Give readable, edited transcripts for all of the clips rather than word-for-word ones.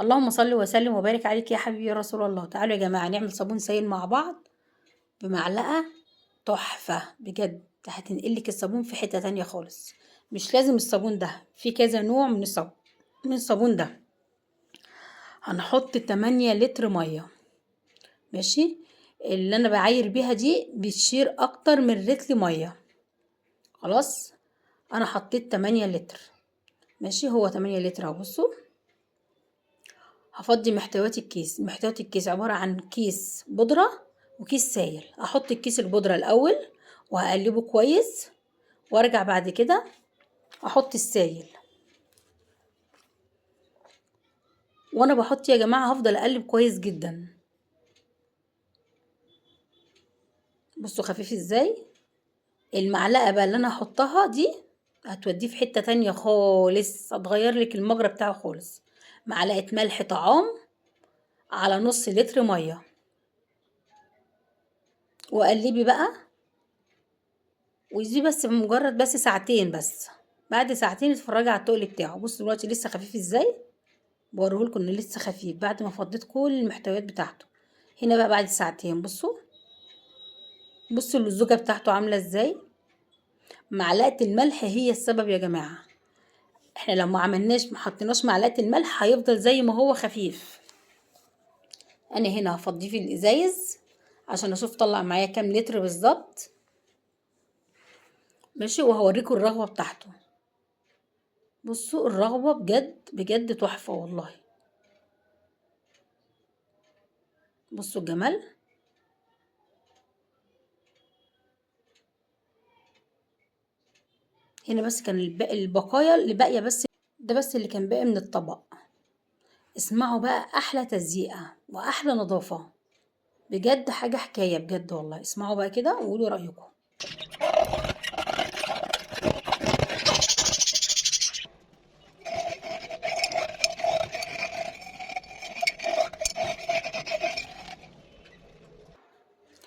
اللهم صل وسلم وبارك عليك يا حبيبي يا رسول الله. تعالوا يا جماعة نعمل صابون سائل مع بعض بمعلقة. تحفة بجد، هتنقلك الصابون في حتة تانية خالص. مش لازم الصابون ده، في كذا نوع من الصابون. من الصابون ده هنحط 8 لتر مية. ماشي. اللي انا بعاير بيها دي بتشير اكتر من لتر مية. خلاص، انا حطيت 8 لتر. ماشي، هو 8 لتر اهو. بصوا، هفضي محتويات الكيس. محتويات الكيس عبارة عن كيس بودرة وكيس سائل. احط الكيس البودرة الاول وهقلبه كويس، وارجع بعد كده احط السائل. وانا بحط يا جماعة هفضل اقلب كويس جدا. بصوا خفيف ازاي. المعلقة بقى اللي انا هحطها دي هتوديه في حتة تانية خالص، هتغير لك المجرى بتاعه خالص. معلقة ملح طعام على نص لتر مية، وقلبي بقى. ودي بس بمجرد بس ساعتين بس. بعد ساعتين اتفرجي على التقل بتاعه. بصوا دلوقتي لسه خفيف ازاي. بوريهولكم انه لسه خفيف بعد ما فضيت كل المحتويات بتاعته. هنا بقى بعد ساعتين بصوا. بصوا اللزوجة بتاعته عاملة ازاي. معلقة الملح هي السبب يا جماعة. احنا لو ما حطيناش معلقة الملح هيفضل زي ما هو خفيف. انا هنا هفضيه في الازايز عشان اشوف طلع معايا كام لتر بالظبط. ماشي، وهوريكم الرغوة بتاعته. بصوا الرغوة بجد بجد تحفة والله. بصوا الجمال. هنا بس كان البقايا اللي باقية بس. ده بس اللي كان باقي من الطبق. اسمعوا بقى احلى تزييقة واحلى نظافة. بجد حاجة حكاية بجد والله. اسمعوا بقى كده وقولوا رأيكم.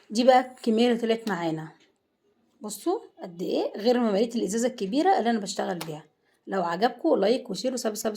دي بقى الكمية اللي طلعت معانا. بصوا قد ايه، غير ما مليت الازازة الكبيرة اللي انا بشتغل بيها. لو عجبكم لايك وشير وسبسكرايب.